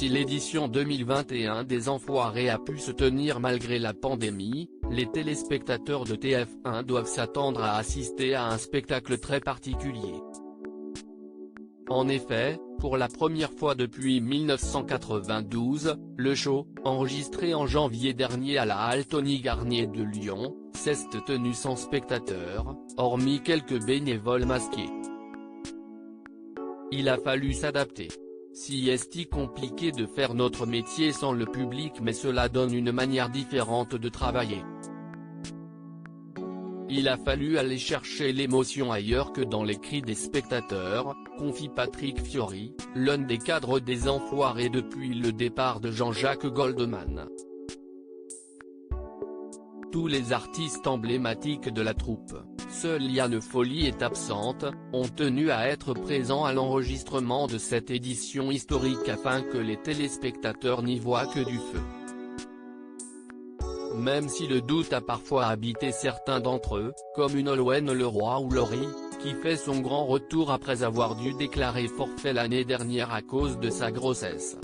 Si l'édition 2021 des Enfoirés a pu se tenir malgré la pandémie, les téléspectateurs de TF1 doivent s'attendre à assister à un spectacle très particulier. En effet, pour la première fois depuis 1992, le show, enregistré en janvier dernier à la Halle Tony Garnier de Lyon, s'est tenu sans spectateurs, hormis quelques bénévoles masqués. Il a fallu s'adapter. Si est compliqué de faire notre métier sans le public, mais cela donne une manière différente de travailler. Il a fallu aller chercher l'émotion ailleurs que dans les cris des spectateurs, confie Patrick Fiori, l'un des cadres des Enfoirés depuis le départ de Jean-Jacques Goldman. Tous les artistes emblématiques de la troupe, seule Liane Folly est absente, ont tenu à être présents à l'enregistrement de cette édition historique afin que les téléspectateurs n'y voient que du feu. Même si le doute a parfois habité certains d'entre eux, comme une Nolwenn Leroy ou Laurie, qui fait son grand retour après avoir dû déclarer forfait l'année dernière à cause de sa grossesse.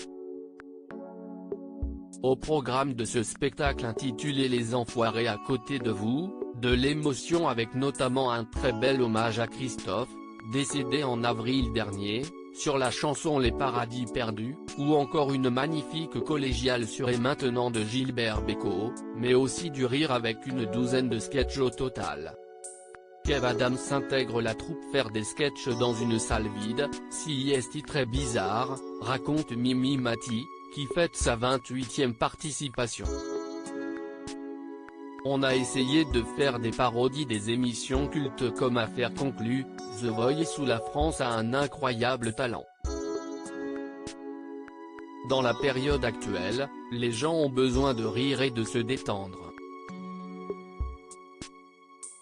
Au programme de ce spectacle intitulé Les Enfoirés à côté de vous, de l'émotion avec notamment un très bel hommage à Christophe, décédé en avril dernier, sur la chanson Les Paradis Perdus, ou encore une magnifique collégiale sur Et maintenant de Gilbert Bécaud, mais aussi du rire avec une douzaine de sketchs au total. Kev Adams intègre la troupe faire des sketchs dans une salle vide, si est très bizarre, raconte Mimi Mati, qui fête sa 28e participation. On a essayé de faire des parodies des émissions cultes comme Affaires conclues, The Voice ou La France a un incroyable talent. Dans la période actuelle, les gens ont besoin de rire et de se détendre.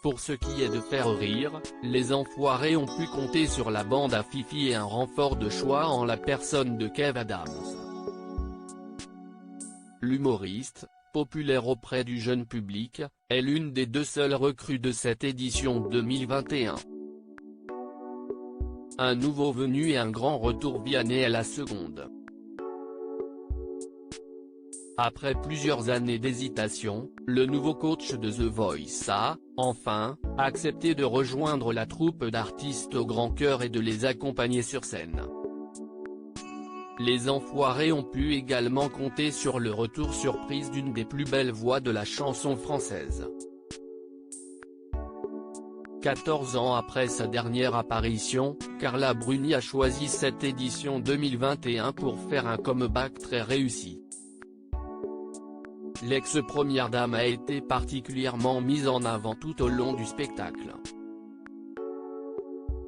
Pour ce qui est de faire rire, les Enfoirés ont pu compter sur la bande à Fifi et un renfort de choix en la personne de Kev Adams. L'humoriste, populaire auprès du jeune public, est l'une des deux seules recrues de cette édition 2021. Un nouveau venu et un grand retour, Vianney est la seconde. Après plusieurs années d'hésitation, le nouveau coach de The Voice a, enfin, accepté de rejoindre la troupe d'artistes au grand cœur et de les accompagner sur scène. Les Enfoirés ont pu également compter sur le retour surprise d'une des plus belles voix de la chanson française. 14 ans après sa dernière apparition, Carla Bruni a choisi cette édition 2021 pour faire un comeback très réussi. L'ex-première dame a été particulièrement mise en avant tout au long du spectacle.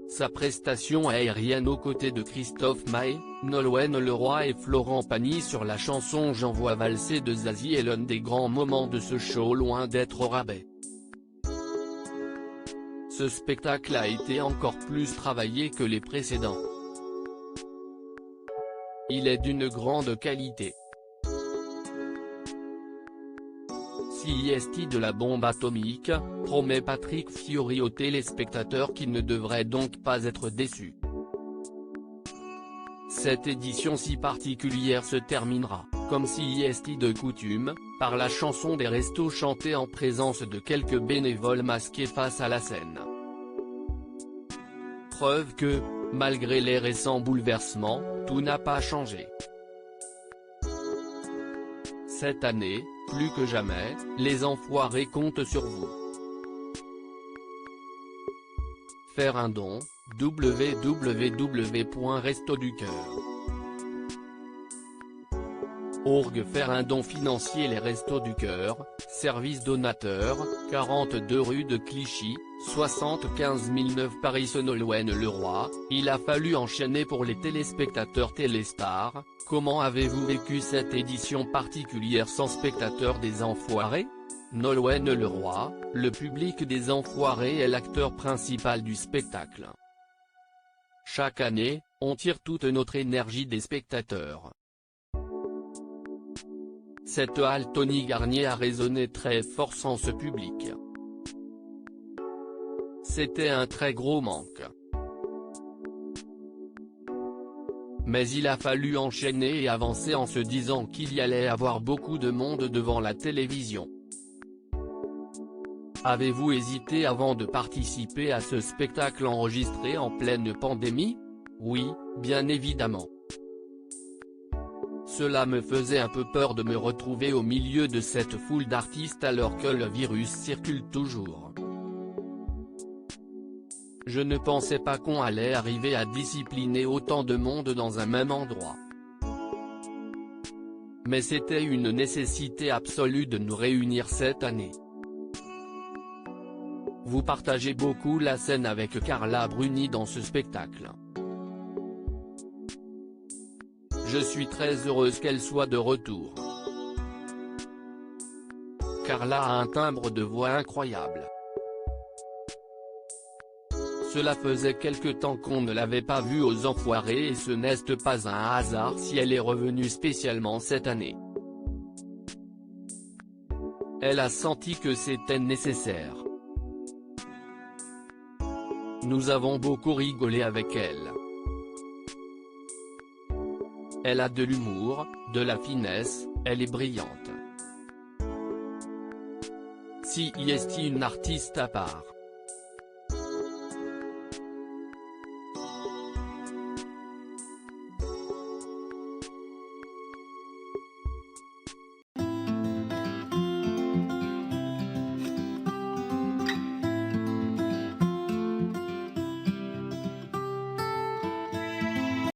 Sa prestation aérienne aux côtés de Christophe Maé, Nolwenn Leroy et Florent Pagny sur la chanson J'envoie valser de Zazie est l'un des grands moments de ce show, loin d'être au rabais. Ce spectacle a été encore plus travaillé que les précédents. Il est d'une grande qualité. CIST de la bombe atomique, promet Patrick Fiori aux téléspectateurs qui ne devraient donc pas être déçus. Cette édition si particulière se terminera, comme CIST de coutume, par la chanson des restos chantée en présence de quelques bénévoles masqués face à la scène. Preuve que, malgré les récents bouleversements, tout n'a pas changé. Cette année, plus que jamais, les Enfoirés comptent sur vous. Faire un don, www.restoducœur.org. Faire un don financier. Les Restos du Cœur, service donateur, 42 rue de Clichy, 75 009 Paris. Nolwenn Leroy, il a fallu enchaîner pour les téléspectateurs Téléstar. Comment avez-vous vécu cette édition particulière sans spectateurs des Enfoirés? Nolwenn Leroy, le public des Enfoirés est l'acteur principal du spectacle. Chaque année, on tire toute notre énergie des spectateurs. Cette halle Tony Garnier a résonné très fort sans ce public. C'était un très gros manque. Mais il a fallu enchaîner et avancer en se disant qu'il y allait avoir beaucoup de monde devant la télévision. Avez-vous hésité avant de participer à ce spectacle enregistré en pleine pandémie? Oui, bien évidemment. Cela me faisait un peu peur de me retrouver au milieu de cette foule d'artistes alors que le virus circule toujours. Je ne pensais pas qu'on allait arriver à discipliner autant de monde dans un même endroit. Mais c'était une nécessité absolue de nous réunir cette année. Vous partagez beaucoup la scène avec Carla Bruni dans ce spectacle. Je suis très heureuse qu'elle soit de retour. Carla a un timbre de voix incroyable. Cela faisait quelque temps qu'on ne l'avait pas vue aux Enfoirés et ce n'est pas un hasard si elle est revenue spécialement cette année. Elle a senti que c'était nécessaire. Nous avons beaucoup rigolé avec elle. Elle a de l'humour, de la finesse, elle est brillante. Si est une artiste à part.